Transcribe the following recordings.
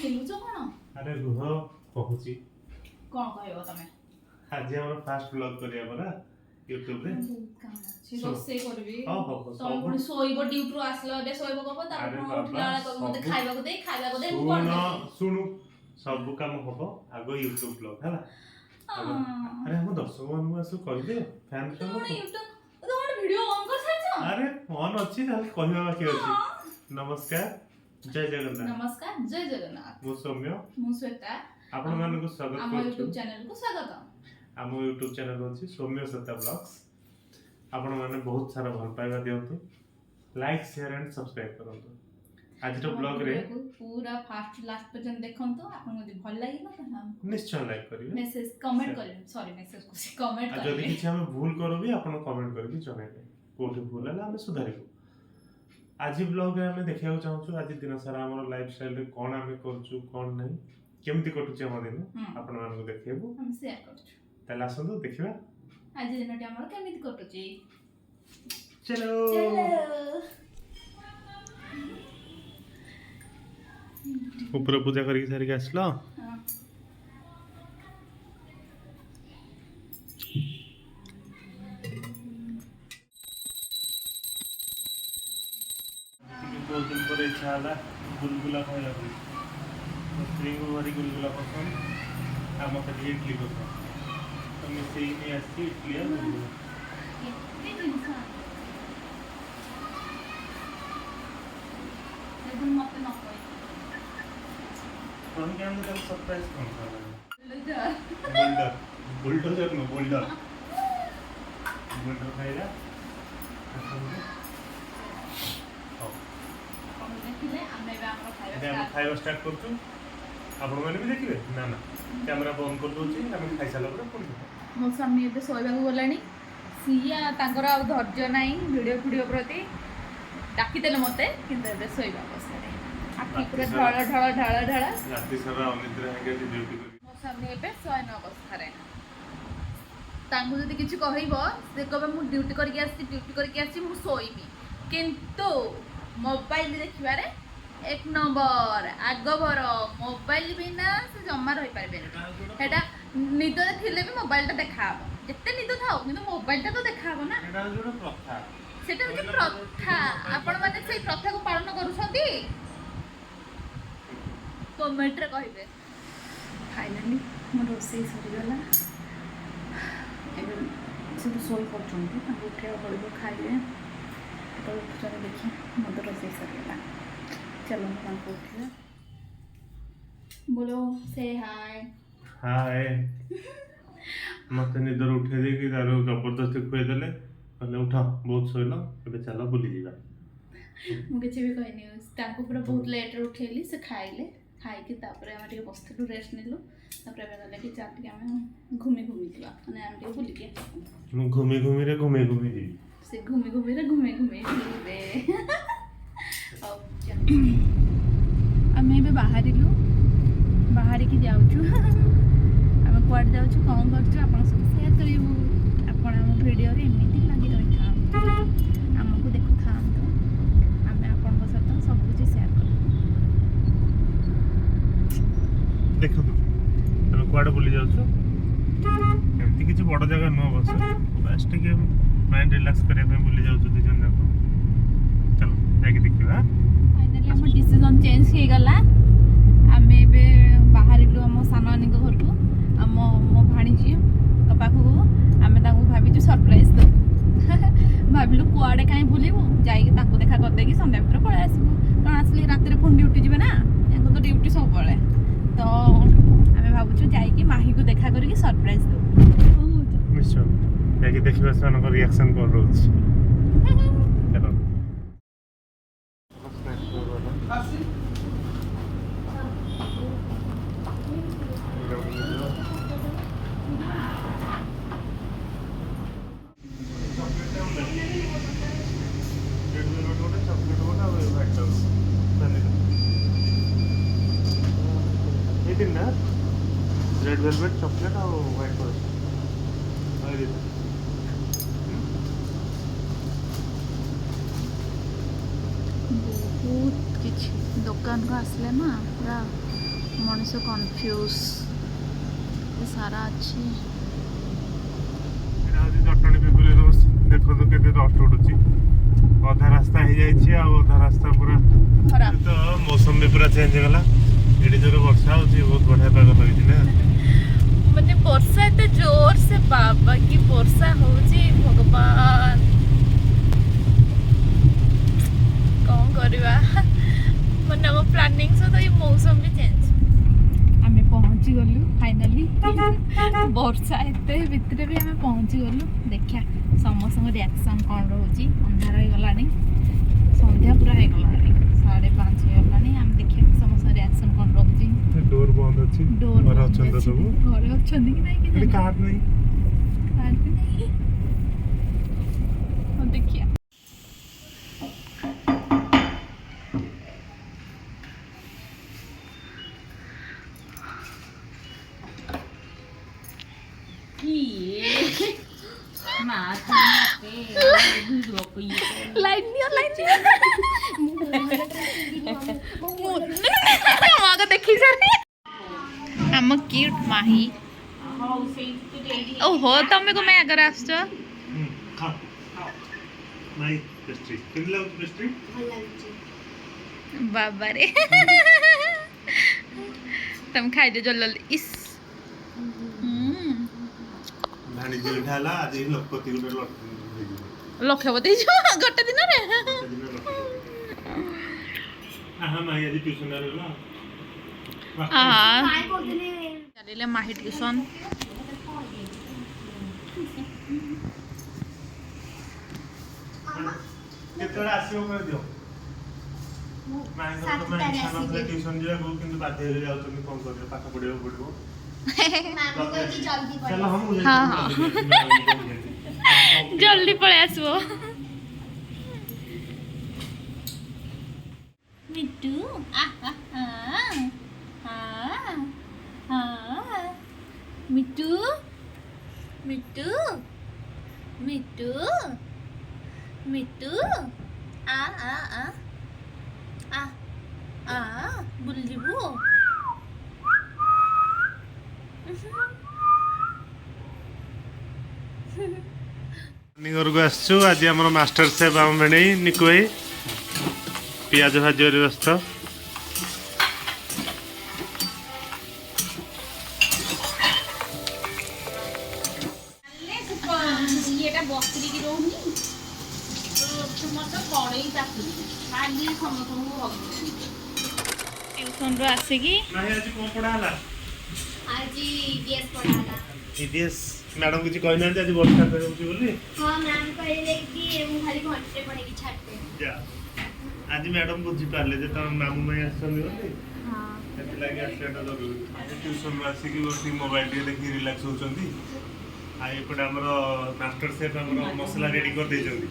खेलुछ कौन अरे रुह कहूची कौन कहबो तमे आज हमर फास्ट ब्लॉग करिया परा YouTube रे काम अछि रोसे करबी हो तमे पुणी सोइबो ड्यूटी रो आसलो एबे सोइबो कबो ता अरे पुणी बाबा, उठला कबो मते सब- खाइबा को दे कोन सुनु सब काम हबो आगो YouTube ब्लॉग हला अरे हम दर्शक मान आसु कहि दे फैन तो सब YouTube तो वीडियो ऑन कर छाछ अरे ऑन अछि ताले कहिबा बाकी अछि नमस्कार जय जगन्नाथ नमस्कार जय जगन्नाथ मु सौम्य मु श्वेता आपण मानको स्वागत हम करछु YouTube चैनल को स्वागत हम YouTube चैनल अछि सौम्य श्वेता ब्लॉग्स आपण माने बहुत सारा भल पाइबा दियंतु लाइक शेयर एंड सब्सक्राइब करंतु आज तो ब्लॉग रे पूरा फास्ट लास्ट पर्यंत देखंतु आपन जदि भल लागिला त हम निश्चय लाइक करिवे मेसेज कमेंट करिवे सॉरी मेसेज को कमेंट आ जदि करिवे किछि हम भूल करबी आपण कमेंट करबी जणाइबे कोठी भूल हला हम सुधारिबो आज ब्लॉग रे हम देखिया चाहूछु आज दिन सारा हमर लाइफस्टाइल रे कोन हम करछु कोन नै केमति कटुछि हमर दिन आपण मानको देखिबो हम शेयर करछु ताला आसंतु देखिबा आज दिनटी हमर केमिति कटुछि चलो ऊपर पूजा करके सारी आसलो हां बहुत दिन पर इच्छा हला गुलगुला खाइला को स्त्री को भारी गुलगुला पसंद आ मते ଟିକେ इडली पसंद तो मैं सेही नहीं आसी इडली आ गुलगुला एते जिंसा एकदम मते न कोई कौन के हम तो सरप्राइज कौन था लजा बुलडोजर नो बुलडोजर खाइला हम देखिले हमें बे हमर ଏବେ ଆମେ खाइबा ଖାଇବା ଷ୍ଟାର୍ଟ କରୁଛୁ ଆପଣମାନେ ବି ଦେଖିବେ ନା ନା କ୍ୟାମେରା ବନ୍ଦ କରିଦେଉଛି ଆମେ ଖାଇସାରିଲା ପରେ ପୁଣି ମୋ ସ୍ୱାମୀ ଏବେ ଶୋଇବାକୁ ଗଲାଣି ସିଏ ତାଙ୍କର ଆଉ ଧୈର୍ଯ୍ୟ ନାହିଁ ଭିଡ଼ିଓ ପ୍ରତି ଡାକିଦେଲେ ମୋତେ କିନ୍ତୁ ଏବେ ଶୋଇବା ବସିଲେ ଆଖି ପୁରା ଢଳ ଢଳ ଢଳ ଢଳ ରାତି ସାରା ଅନିଦ୍ରା ହେଇକି ଆଜି ଡ୍ୟୁଟି କରି ମୋ ସ୍ୱାମୀ ଏବେ ଶୟନ ଅବସ୍ଥାରେ ତାଙ୍କୁ ଯଦି କିଛି କହିବ ସେ କହିବେ ମୁଁ ଡ୍ୟୁଟି କରିକି ଆସିଛି ମୁଁ ଶୋଇବି କିନ୍ତୁ ମୋବାଇଲ ଦେଖିବାରେ ଏକ ନମ୍ବର ଆଗଭର ମୋବାଇଲ ବିନା ସେ ଜମା ରହିପାରିବେନି ସେଟା ନିଦରେ ଥିଲେ ବି ମୋବାଇଲଟା ଦେଖାହବ ଯେତେ ନିଦ ଥାଉ କିନ୍ତୁ ମୋବାଇଲଟା ତ ଦେଖାହବ ନା ଏଟା ହେଉଛି ଗୋଟେ ପ୍ରଥା ସେଟା ହେଉଛି ପ୍ରଥା ଆପଣମାନେ ସେଇ ପ୍ରଥାକୁ ପାଳନ କରୁଛନ୍ତି କମେଣ୍ଟରେ କହିବେ ଫାଇନାଲି ମୋ ରୋଷେଇ ସରିଗଲା ଏବେ ସେ ତ ଶୋଇ ପଡ଼ୁଛନ୍ତି ତାଙ୍କୁ ଉଠିବାକୁ ପଡ଼ିବ ଖାଇବେ କେତେବେଳେ ଉଠୁଛନ୍ତି ଦେଖିଆ ମୋ ତ ରୋଷେଇ ସରିଗଲା चलो मैं आपको उठिए बोलो से हाय हाय मते निदर उठे देकी तारो जबरदस्ती खुए देले कहले उठ बहुत सोइल ଏବେ ଚାଲ ବୁଲି ଯିବା ମୁଁ କିଛି ବି କହିନି ତାଙ୍କୁ ପୁରା ବହୁତ ଲେଟ୍ରେ ଉଠେଇଲି ସେ ଖାଇକି ତାପରେ ଆମେ ଟିକେ ବସିଥିଲୁ ରେଷ୍ଟ ନେଲୁ ତାପରେ ଏବେ ଗଲେ କି ଚାଲ ଟିକେ ଆମେ ଘୁମି ଯିବା ମାନେ ଆମେ ଟିକେ ବୁଲିକି ଆସିବୁ ମୁଁ ଘୁମି ଘୁମି ଯିବି ସେ ଘୁମି ଯିବେ ଆଉ ଆମେ ଏବେ ବାହାରିକି ଯାଉଛୁ ଆମେ କୁଆଡ଼େ ଯାଉଛୁ କ'ଣ କରୁଛୁ ଆପଣଙ୍କ ସହିତ ସେୟାର କରିବୁ ଆପଣ ଆମ ଭିଡ଼ିଓରେ ଏମିତି ଲାଗି ରହିଥାନ୍ତୁ ଆମକୁ ଦେଖୁଥାନ୍ତୁ ଆମେ ଆପଣଙ୍କ ସହିତ ସବୁ କିଛି ସେୟାର କରିବୁ ଦେଖନ୍ତୁ ଆମେ କୁଆଡ଼େ ବୁଲି ଯାଉଛୁ ଏମିତି କିଛି ବଡ଼ ଜାଗା ନୁହଁ ବସ ବାସ୍ ଟିକେ ମାଇଣ୍ଡ ରିଲାକ୍ସ କରିବା ପାଇଁ ବୁଲି ଯାଉଛୁ ଦୁଇ ଜଣ ଯାକ ଚାଲ ଯାଇକି ଦେଖିବା फाइनली हम डिसीजन चेंज हो गला आमे बे बाहरिलु हम सानवानी को घर को मो भाणीजी तो पाखु आमे ताकू भाबिजु सरप्राइज दो भाबिलु कुआडे काई बुलिबु जाई ताकू देखा कर देकी संध्या भीतर पळे आसीबु कारण आसली रात रे फोन ड्यूटी जिबे ना याको तो ड्यूटी सब पळे तो आमे भाबुछु जाई की माही को देखा करी की सरप्राइज दो निश्चय ଯାଇକି ଦେଖିବା ସେମାନଙ୍କ ରିଆକ୍ସନ୍ କ'ଣ ରହୁଛି ଚାଲ रेड वेलवेट चॉकलेट और व्हाइट फॉरेस्ट बहुत किछि दुकान को आसले ना पूरा मनीष कन्फ्यूज सारा अच्छी जटणी पिपुली रोड देखो केते डस्ट उडुची अधा रास्ता हो जाइए अधा रास्ता पूरा खराब तो मौसम भी पूरा चेंज हो गला एडी जोर वर्षा होची बहुत बढ़िया पाग लगी ना माने वर्षा एते जोर से बाबा की वर्षा होची भगवान कौन करवा माने हम प्लानिंग से तो ये मौसम भी चेंज आमे पहुंची गलु फाइनली वर्षा एते भितरे भी आमे पहुंची गलु देखिया समस्त रिएक्शन कौन रोची अंधार हो गलानी संध्या पूरा हो गलानी 5:30 हो गलानी हम देखिया समस्त रिएक्शन कौन रोची डोर बंद अछि डोर घर अछन तो सब घरे अछन कि नहीं कि कार नहीं कार भी नहीं हम देखिया लाइन दिया मग देखी सर आम क्यूट माही ओहो तमे को मैं अगर आसछ खा नहीं पेस्ट्री किन लाग पेस्ट्री बाबा रे तम खाइ दे जल्ल इस भाणी जे ढाला आज लखपति गुटे लक्षपति जो गटे दिन रे आहा माई आज ट्यूशन आलेला हां चलिले माही ट्यूशन केतरा आसीओ कर दियो माई तो मैं इच्छा न ट्यूशन जे गो किंतु बाध्य हो जाउ तुम कोन करियो पाठ पढियो पढियो चलो हम हाँ जल्दी पळे आसबो मिट्टू मिट्टू मिट्टू मिट्टू मिट्टू आ आ आ आ आ बुल जीबू घर को आसछु आज हमर मास्टर शेफ हम बनै निकु भाई पियाज भाजी रे व्यस्त येटा बकरी की रोहनी तो मत कड़ई ताकि खाली समतु हो ट्यूशन रो आसे की नाही आज कोन पढा हला आज ईडीएस पढ़ाला ईडीएस मैडम किछि कहना आज वर्षा करे होची बोली हां मैम कहले कि मु खाली घंटे पढ़ेगी छाड़ते जा आज मैडम बुझी पारले जे त मामू माई आछन बोली हां एते लागि आसेटा जरूरी आज ट्यूशन आसी कि बसी मोबाइल रे देखि रिलैक्स होचंती आ एपटे हमर मास्टर शेफ हमर मसला रेडी कर देचंती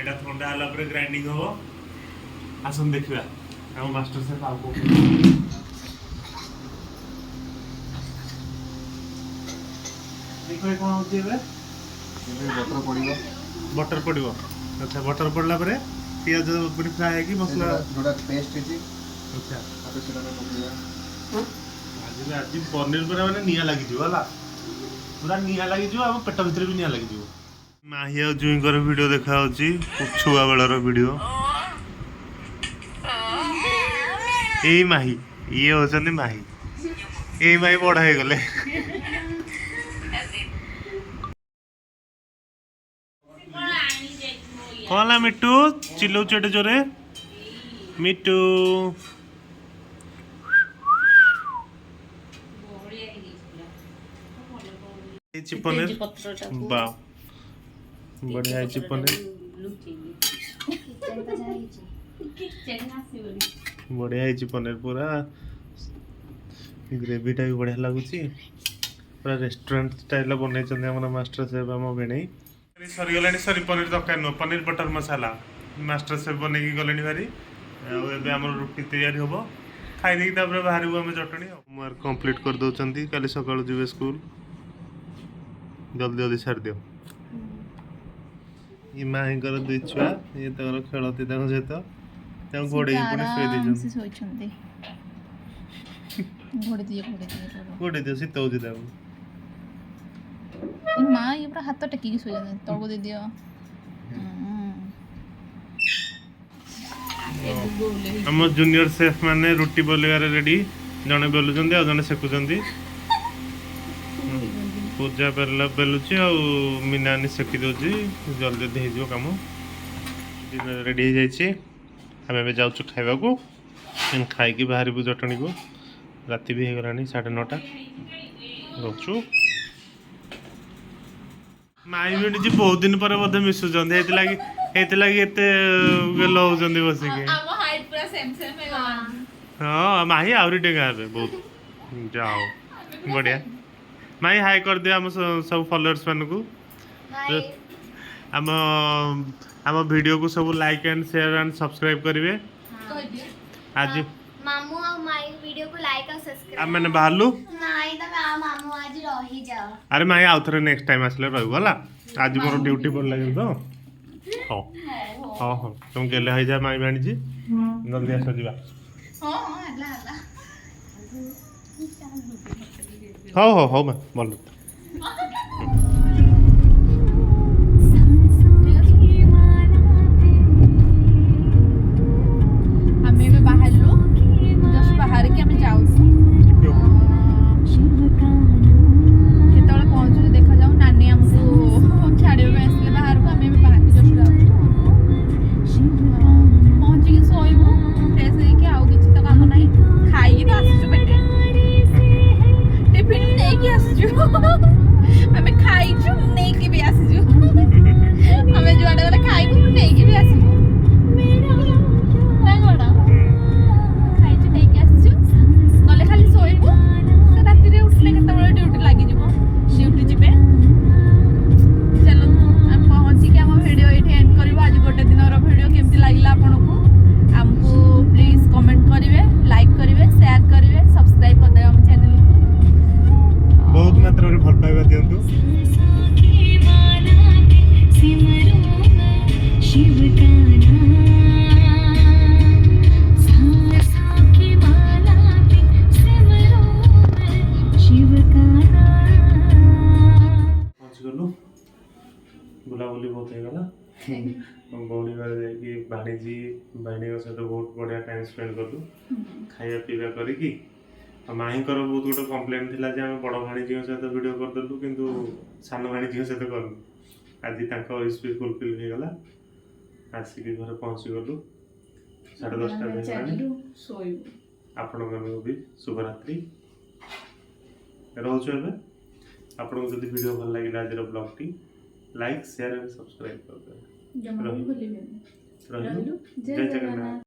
एटा ठंडा हला पर ग्राइंडिंग हो आसन देखिबा हम मास्टर शेफ आको देखो कोन होची बे बटर पड़िबो बटर पड़िबो अच्छा बटर पड़ला परे पियाज पूरी फ्राई है कि मसला जोड़ा पेस्ट है अच्छा आटे सेटा में पड़िबो आज पनीर पर माने निया लागि जिवो हला पूरा निया लागि जिवो अब पेट भीतर भी निया लागि जिवो माही और जुईकर वीडियो देखा होची छुआ बेलर वीडियो एई माही ये होचनी माही एई माही बड़ हे गले कौन मिट्टू चिल्लो चेटे जोरे मिट्टू पनीर वाह बढ़िया है पनीर बढ़िया है पनीर पूरा ग्रेवीटा भी बढ़िया लगुच पूरा रेस्टोरेंट स्टाइल बनई मास्टर शेफ आम बेणे सरीगला सरी पनीर दरकार नुह पनीर बटर मसाला मास्टर शेफ बन गले भारी आम रुटी तैयारी हम खाई बाहर आम चटणी होमवर्क कंप्लीट कर दौरान काली सकाल जी स्कूल जल्दी जल्दी छाड़ दियो ये माहींकर दुई छुआ ये खेलती सहित घोड़े सोई घोड़े दिए करो। गोटे दियो शीत होची ताऊ माँ ये पूरा हाथ टेकिकी शो जाते तळको दे दियो हम जूनियर शेफ माने रोटी बेलगार रेडी जने बेलुचंदी आ जने सेकुचंदी पूजा बेलुची आ मीनानी सेकी दोची जल्दी जल्दी हो काम रेडी हो जाइए आम ए जाऊँ खावा को खाई बाहर जटणी को राति भी हो गला 9:30 रोचु माई भी जी बहुत दिन पर बोधे मिसुचंदी लगी एते गेलो होचंदी बसिके ଆମ ହାଇଟ୍ ପୁରା ସେମ୍ ସେମ୍ ହେଇଗଲାଣି हाँ माही आउरी डेगा हेबे बहुत जाओ बढ़िया माही हाई कर दिया हम सब फॉलोअर्स मान को आम आम वीडियो को सब like and share and subscribe करिवे आज मामू और माई वीडियो को लाइक और सब्सक्राइब आम मैंने बाहरलु नहीं तो मैं मामू आज रही जाओ अरे माही आउ थरे नेक्स्ट टाइम आसले रहू होला आज मोर ड्यूटी पड़ लगे तो हाँ हाँ हाँ तुम गेले हो जा माई बाणी जी जल्दी आस जीवा ହଁ ହଁ ହେଲା ହେଲା ହଉ ହଉ ହଉ ମା ଭଲ ଆମେ ଏବେ ବାହାରିଲୁ ଜଷ୍ଟ ବାହାରିକି ଆମେ ଯାଉଛୁ କେତେବେଳେ ପହଞ୍ଚୁଛୁ ଦେଖାଯାଉ ନାନୀ ଆମକୁ ଛାଡ଼ିବା ପାଇଁ ଆସିଲେ ବାହାରକୁ ଆମେ ଏବେ ବାହାରିକି ଜଷ୍ଟ ଯାଉଛୁ ପହଞ୍ଚିକି ଶୋଇବୁ ଫ୍ରେଶ ହେଇକି ଆଉ କିଛି ତ କାମ ନାହିଁ ଖାଇକି ତ ଆସିଛୁ ପେଟେ ଟିଫିନ ନେଇକି ଆସିଛୁ ଆମେ ଖାଇଛୁ ନେଇକି ବି ଆସିଛୁ ଆମେ ଯୁଆଡ଼େ ଗଲେ ଖାଇବୁ ନେଇକି ବି ଆସିବୁ ନା କ'ଣ ଖାଇଛୁ ନେଇକି ଆସିଛୁ ଗଲେ ଖାଲି ଶୋଇବୁ ସେ ରାତିରେ ଉଠିଲେ କେତେବେଳେ ଡ୍ୟୁଟି ଲାଗିଯିବ ଡ୍ୟୁଟି ଯିବେ ଚାଲ ଆମେ ପହଞ୍ଚିକି ଆମ ଭିଡ଼ିଓ ଏଇଠି ଏଣ୍ଡ କରିବୁ ଆଜି ଗୋଟେ ଦିନର ଭିଡ଼ିଓ କେମିତି ଲାଗିଲା ଆପଣଙ୍କୁ ଆମକୁ ପ୍ଲିଜ୍ କମେଣ୍ଟ କରିବେ ଲାଇକ୍ କରିବେ ସେୟାର କରିବେ ସବସ୍କ୍ରାଇବ୍ କରିଦେବେ ଆମ ଚ୍ୟାନେଲକୁ ବହୁତ ମାତ୍ରାରେ ଭଲ ପାଇବା ଦିଅନ୍ତୁ ପହଞ୍ଚିଗଲୁ ବୁଲାବୁଲି ବହୁତ ହେଇଗଲା ଭଉଣୀ ଘରେ ଯାଇକି ଭାଣିଜୀ ଭାଇଣୀଙ୍କ ସହିତ ବହୁତ ବଢ଼ିଆ ଟାଇମ୍ ସ୍ପେଣ୍ଡ କଲୁ ଖାଇବା ପିଇବା କରିକି ଆଉ ମାଇଙ୍କର ବହୁତ ଗୋଟେ କମ୍ପ୍ଲେନ୍ ଥିଲା ଯେ ଆମେ ବଡ଼ ଭାଣିଜୀଙ୍କ ସହିତ ଭିଡ଼ିଓ କରିଦେଲୁ କିନ୍ତୁ ସାନ ଭାଣିଜୀଙ୍କ ସହିତ କରିଲୁ ଆଜି ତାଙ୍କ ୱିଶ୍ ବି ଫୁଲଫିଲ୍ ହେଇଗଲା ଆସିକି ଘରେ ପହଞ୍ଚିଗଲୁ 10:30 ହେଇଗଲାଣି ଆପଣମାନଙ୍କୁ ବି ଶୁଭରାତ୍ରି ରହୁଛୁ ଏବେ ଆପଣଙ୍କୁ ଯଦି ଭିଡ଼ିଓ ଭଲ ଲାଗିଲା ଆଜିର ବ୍ଲଗ୍ଟି ଲାଇକ୍ ସେୟାର ଏଣ୍ଡ ସବସ୍କ୍ରାଇବ୍ କରିଦେବେ ରହିଲୁ ଜୟ ଜଗନ୍ନାଥ।